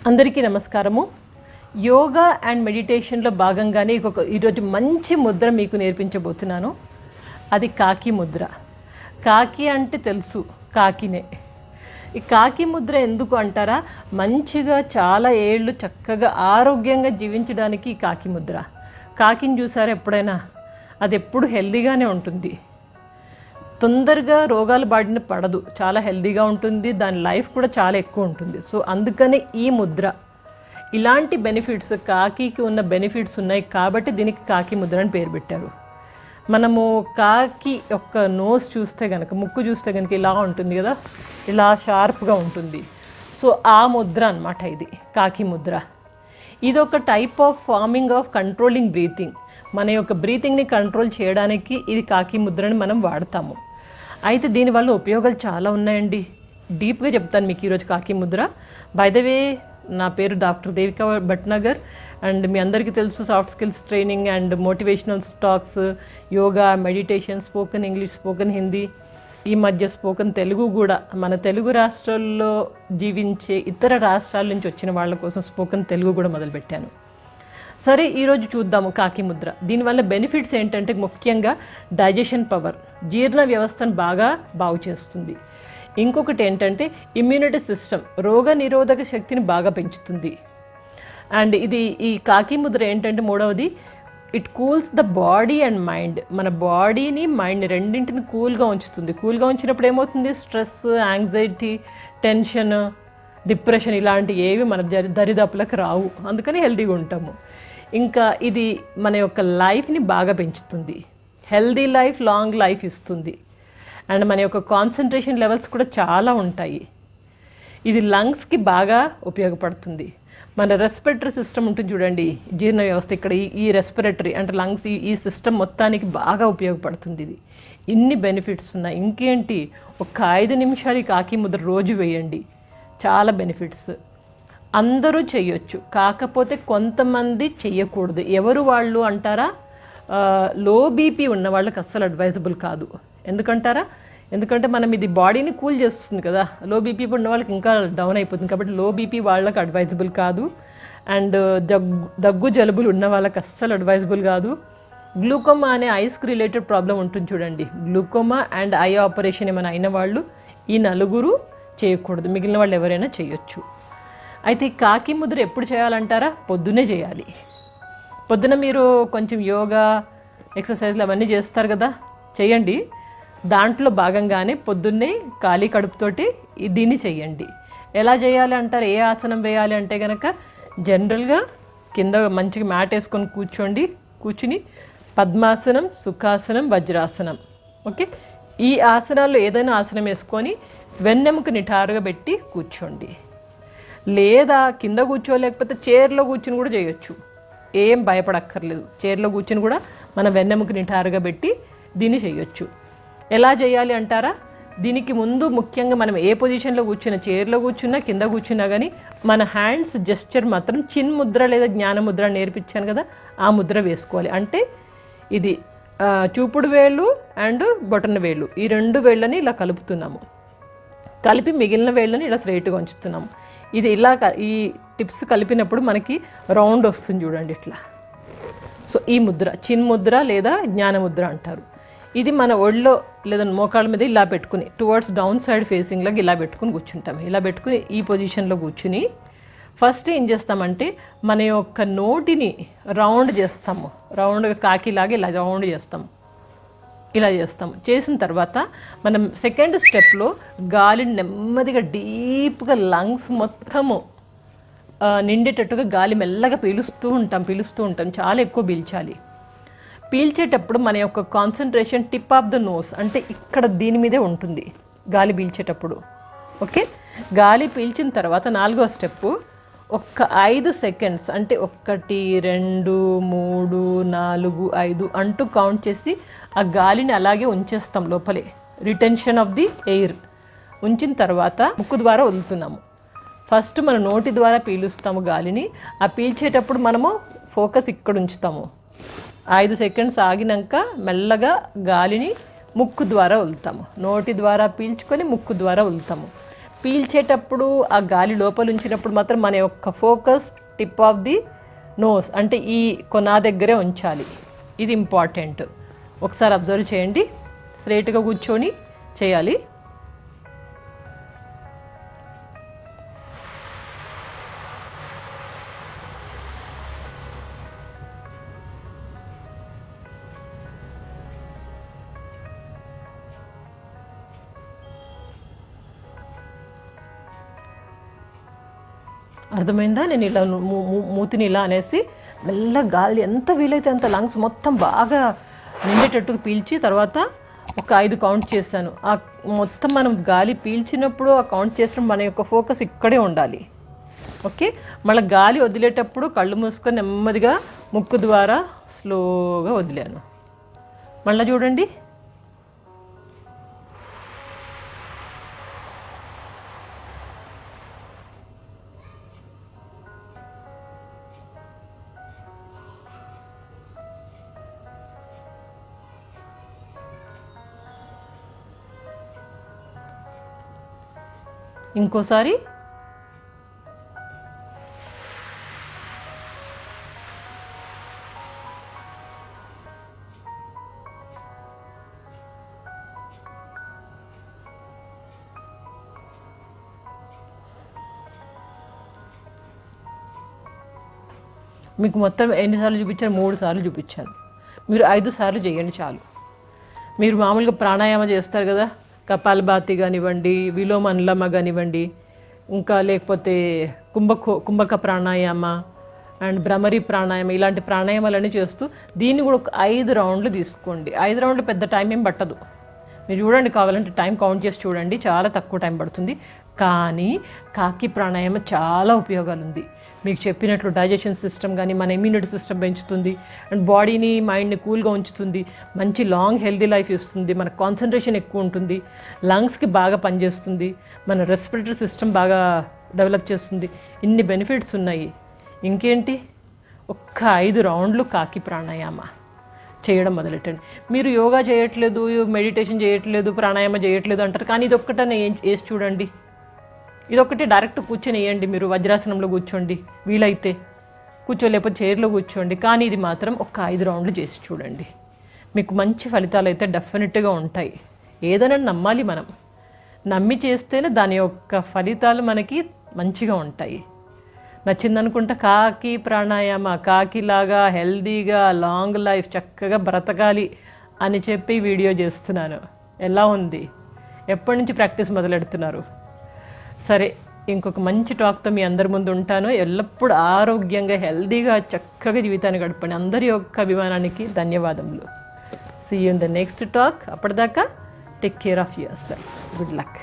అందరికీ నమస్కారము. యోగా అండ్ మెడిటేషన్లో భాగంగానే ఈరోజు మంచి ముద్ర మీకు నేర్పించబోతున్నాను. అది కాకి ముద్ర. కాకి అంటే తెలుసు, కాకినే. ఈ కాకి ముద్ర ఎందుకు అంటారా? మంచిగా చాలా ఏళ్ళు చక్కగా ఆరోగ్యంగా జీవించడానికి ఈ కాకి ముద్ర. కాకిని చూసారా ఎప్పుడైనా? అది ఎప్పుడు హెల్దీగానే ఉంటుంది, తొందరగా రోగాలు బారిన పడదు, చాలా హెల్దీగా ఉంటుంది, దాని లైఫ్ కూడా చాలా ఎక్కువ ఉంటుంది. సో అందుకనే ఈ ముద్ర, ఇలాంటి బెనిఫిట్స్, కాకికి ఉన్న బెనిఫిట్స్ ఉన్నాయి కాబట్టి దీనికి కాకి ముద్ర అని పేరు పెట్టారు. మనము కాకి యొక్క నోస్ చూస్తే కనుక, ముక్కు చూస్తే కనుక ఇలా ఉంటుంది కదా, ఇలా షార్ప్గా ఉంటుంది. సో ఆ ముద్ర అన్నమాట ఇది కాకి ముద్ర. ఇది ఒక type of farming of controlling breathing. మన యొక్క బ్రీతింగ్ని కంట్రోల్ చేయడానికి ఇది కాకి ముద్రని మనం వాడతాము. అయితే దీనివల్ల ఉపయోగాలు చాలా ఉన్నాయండి. డీప్గా చెప్తాను మీకు ఈరోజు కాకి ముద్ర. బై ద వే, నా పేరు డాక్టర్ దేవికా భట్నగర్ అండ్ మీ అందరికీ తెలుసు soft skills training and motivational talks, yoga, meditation, spoken English, spoken Hindi, ఈ మధ్య స్పోకెన్ తెలుగు కూడా. మన తెలుగు రాష్ట్రాల్లో జీవించే ఇతర రాష్ట్రాల నుంచి వచ్చిన వాళ్ళ కోసం స్పోకెన్ తెలుగు కూడా మొదలుపెట్టాను. సరే, ఈరోజు చూద్దాము కాకి ముద్ర. దీనివల్ల బెనిఫిట్స్ ఏంటంటే ముఖ్యంగా డైజెషన్ పవర్, జీర్ణ వ్యవస్థను బాగు చేస్తుంది. ఇంకొకటి ఏంటంటే ఇమ్యూనిటీ సిస్టమ్, రోగ నిరోధక శక్తిని బాగా పెంచుతుంది. అండ్ ఈ కాకి ముద్ర ఏంటంటే మూడవది, it cools the body and mind. మన బాడీని, మైండ్ని రెండింటిని కూల్గా ఉంచుతుంది. కూల్గా ఉంచినప్పుడు ఏమవుతుంది? స్ట్రెస్, యాంగ్జైటీ, టెన్షన్, డిప్రెషన్ ఇలాంటి ఏవి మన దరిదాపులకు రావు. అందుకని హెల్తీగా ఉంటాము. ఇంకా ఇది మన యొక్క లైఫ్ని బాగా పెంచుతుంది, హెల్దీ లైఫ్, లాంగ్ లైఫ్ ఇస్తుంది. అండ్ మన యొక్క కాన్సన్ట్రేషన్ లెవెల్స్ కూడా చాలా ఉంటాయి. ఇది లంగ్స్కి బాగా ఉపయోగపడుతుంది. మన రెస్పిరేటరీ సిస్టమ్ ఉంటుంది చూడండి, జీర్ణ వ్యవస్థ, ఇక్కడ ఈ రెస్పిరేటరీ అంటే లంగ్స్, ఈ సిస్టమ్ మొత్తానికి బాగా ఉపయోగపడుతుంది. ఇది ఇన్ని బెనిఫిట్స్ ఉన్నాయి. ఇంకేంటి, ఒక 5 నిమిషాలు ఈ కాకి ముద్ర రోజు వేయండి, చాలా బెనిఫిట్స్. అందరూ చేయొచ్చు, కాకపోతే కొంతమంది చెయ్యకూడదు. ఎవరు వాళ్ళు అంటారా? లో బీపీ ఉన్న వాళ్ళకి అస్సలు అడ్వైజబుల్ కాదు. ఎందుకంటారా? ఎందుకంటే మనం ఇది బాడీని కూల్ చేస్తుంది కదా. లో బీపీ ఉన్న వాళ్ళకి ఇంకా డౌన్ అయిపోతుంది, కాబట్టి లో బీపీ వాళ్ళకి అడ్వైజబుల్ కాదు. అండ్ దగ్గు జలుబులు ఉన్న వాళ్ళకి అస్సలు అడ్వైజబుల్ కాదు. గ్లూకోమా అనే ఐస్కి రిలేటెడ్ ప్రాబ్లం ఉంటుంది చూడండి, గ్లూకోమా అండ్ ఐ ఆపరేషన్ ఏమైనా అయిన వాళ్ళు ఈ 4 చేయకూడదు, మిగిలిన వాళ్ళు ఎవరైనా చేయొచ్చు. అయితే ఈ కాకి ముద్ర ఎప్పుడు చేయాలంటారా? పొద్దున్నే చేయాలి. పొద్దున మీరు కొంచెం యోగా, ఎక్సర్సైజ్లు అవన్నీ చేస్తారు కదా, చేయండి. దాంట్లో భాగంగానే పొద్దున్నే ఖాళీ కడుపుతోటి దీన్ని చెయ్యండి. ఎలా చేయాలి అంటారు? ఏ ఆసనం వేయాలి అంటే కనుక, జనరల్గా కింద మంచిగా మ్యాట్ వేసుకొని కూర్చుని పద్మాసనం, సుఖాసనం, వజ్రాసనం, ఓకే, ఈ ఆసనాల్లో ఏదైనా ఆసనం వేసుకొని వెన్నెముక నిటారుగా పెట్టి కూర్చోండి. లేదా కింద కూర్చోలేకపోతే చైర్లో కూర్చుని కూడా చేయొచ్చు, ఏం భయపడక్కర్లేదు. చైర్లో కూర్చుని కూడా మన వెన్నెముక నిటారుగా పెట్టి దీన్ని చేయొచ్చు. ఎలా చేయాలి అంటారా? దీనికి ముందు ముఖ్యంగా మనం ఏ పొజిషన్లో కూర్చున్నా, చైర్లో కూర్చున్నా, కింద కూర్చున్నా కానీ మన హ్యాండ్స్ జెస్చర్ మాత్రం చిన్ ముద్ర లేదా జ్ఞాన ముద్ర నేర్పించాను కదా, ఆ ముద్ర వేసుకోవాలి. అంటే ఇది చూపుడు వేళ్ళు అండ్ బొటన వేళ్ళు, ఈ 2 వేళ్ళని ఇలా కలుపుతున్నాము. కలిపి మిగిలిన వేళ్ళని ఇలా స్ట్రైట్గా ఉంచుతున్నాము. ఇది ఇలా ఈ టిప్స్ కలిపినప్పుడు మనకి రౌండ్ వస్తుంది చూడండి, ఇట్లా. సో ఈ ముద్ర చిన్ ముద్ర లేదా జ్ఞాన ముద్ర అంటారు. ఇది మన ఒళ్ళో లేదా మోకాళ్ళ మీద ఇలా పెట్టుకుని టువర్డ్స్ డౌన్ సైడ్ ఫేసింగ్ లాగా ఇలా పెట్టుకుని కూర్చుంటాం. ఇలా పెట్టుకుని ఈ పొజిషన్లో కూర్చుని ఫస్ట్ ఏం చేస్తామంటే మన యొక్క నోటిని రౌండ్ చేస్తాము, రౌండ్గా కాకిలాగా ఇలా రౌండ్ చేస్తాము. ఇలా చేస్తాము. చేసిన తర్వాత మనం సెకండ్ స్టెప్లో గాలిని నెమ్మదిగా డీప్గా లంగ్స్ మొత్తము నిండేటట్టుగా గాలి మెల్లగా పీలుస్తూ ఉంటాం. చాలా ఎక్కువ పీల్చాలి. పీల్చేటప్పుడు మన యొక్క concentration tip of the nose, అంటే ఇక్కడ దీని మీదే ఉంటుంది గాలి పీల్చేటప్పుడు, ఓకే. గాలి పీల్చిన తర్వాత 4వ స్టెప్పు, ఒక్క 5 సెకండ్స్ అంటే 1 2 3 4 5 అంటూ కౌంట్ చేసి ఆ గాలిని అలాగే ఉంచేస్తాం లోపలే, రిటెన్షన్ ఆఫ్ ది ఎయిర్. ఉంచిన తర్వాత ముక్కు ద్వారా వదులుతున్నాము. ఫస్ట్ మన నోటి ద్వారా పీలుస్తాము గాలిని. ఆ పీల్చేటప్పుడు మనము ఫోకస్ ఇక్కడ ఉంచుతాము. 5 సెకండ్స్ ఆగినాక మెల్లగా గాలిని ముక్కు ద్వారా వదులుతాము. నోటి ద్వారా పీల్చుకొని ముక్కు ద్వారా వదులుతాము. పీల్చేటప్పుడు ఆ గాలి లోపల ఉంచినప్పుడు మాత్రం మన యొక్క focus tip of the nose అంటే ఈ కొనా దగ్గరే ఉంచాలి. ఇది ఇంపార్టెంట్. ఒకసారి అబ్జర్వ్ చేయండి. స్ట్రైట్గా కూర్చొని చేయాలి. అర్థమైందా? నేను ఇలా మూతిని ఇలా అనేసి మెల్ల గాలి ఎంత వీలైతే అంత లంగ్స్ మొత్తం బాగా నిండేటట్టుగా పీల్చి తర్వాత ఒక 5 కౌంట్ చేస్తాను. ఆ మొత్తం మనం గాలి పీల్చినప్పుడు ఆ కౌంట్ చేసినప్పుడు మన యొక్క ఫోకస్ ఇక్కడే ఉండాలి. ఓకే, మళ్ళీ గాలి వదిలేటప్పుడు కళ్ళు మూసుకొని నెమ్మదిగా ముక్కు ద్వారా స్లోగా వదిలాను. మళ్ళీ చూడండి. ఇంకోసారి. మీకు మొత్తం ఎన్నిసార్లు చూపించాను? 3 సార్లు చూపించాను. మీరు 5 సార్లు చేయండి చాలు. మీరు మామూలుగా ప్రాణాయామ చేస్తారు కదా, కపాలభాతి కానివ్వండి, విలోమ అనులోమ కానివ్వండి, ఇంకా లేకపోతే కుంభక ప్రాణాయామ అండ్ భ్రమరి ప్రాణాయామ, ఇలాంటి ప్రాణాయామాలన్నీ చేస్తూ దీన్ని కూడా ఒక 5 రౌండ్లు తీసుకోండి. 5 రౌండ్లు పెద్ద టైం ఏం పట్టదు. మీరు చూడండి, కావాలంటే టైం కౌంట్ చేసి చూడండి, చాలా తక్కువ టైం పడుతుంది. కానీ కాకి ప్రాణాయామ చాలా ఉపయోగాలు ఉంది. మీకు చెప్పినట్లు డైజెషన్ సిస్టమ్ కానీ మన ఇమ్యూనిటీ సిస్టమ్ పెంచుతుంది అండ్ బాడీని మైండ్ని కూల్గా ఉంచుతుంది, మంచి లాంగ్ హెల్తీ లైఫ్ ఇస్తుంది, మన కాన్సన్ట్రేషన్ ఎక్కువ ఉంటుంది, లంగ్స్కి బాగా పనిచేస్తుంది, మన రెస్పిరేటరీ సిస్టమ్ బాగా డెవలప్ చేస్తుంది. ఇన్ని బెనిఫిట్స్ ఉన్నాయి. ఇంకేంటి, ఒక్క 5 రౌండ్లు కాకి ప్రాణాయామ చేయడం మొదలెట్టండి. మీరు యోగా చేయట్లేదు, మెడిటేషన్ చేయట్లేదు, ప్రాణాయామ చేయట్లేదు అంటారు, కానీ ఇది ఒక్కటనే వేసి చూడండి. ఇదొక్కటి డైరెక్ట్ కూర్చొని వేయండి. మీరు వజ్రాసనంలో కూర్చోండి, వీలైతే కూర్చోలేకపోతే చైర్లో కూర్చోండి, కానీ ఇది మాత్రం ఒక 5 రౌండ్లు చేసి చూడండి. మీకు మంచి ఫలితాలు అయితే డెఫినెట్గా ఉంటాయి. ఏదైనా నమ్మాలి మనం. నమ్మి చేస్తేనే దాని యొక్క ఫలితాలు మనకి మంచిగా ఉంటాయి. నచ్చిందనుకుంటా కాకి ప్రాణాయామ, కాకిలాగా హెల్దీగా లాంగ్ లైఫ్ చక్కగా బ్రతకాలి అని చెప్పి వీడియో చేస్తున్నాను. ఎలా ఉంది? ఎప్పటి నుంచి ప్రాక్టీస్ మొదలెడుతున్నారు? సరే, ఇంకొక మంచి టాక్తో మీ అందరి ముందు ఉంటాను. ఎల్లప్పుడూ ఆరోగ్యంగా హెల్దీగా చక్కగా జీవితాన్ని గడపండి. అందరి యొక్క అభిమానానికి ధన్యవాదములు. See you in the next talk. అప్పటిదాకా take care of yourself. Good luck.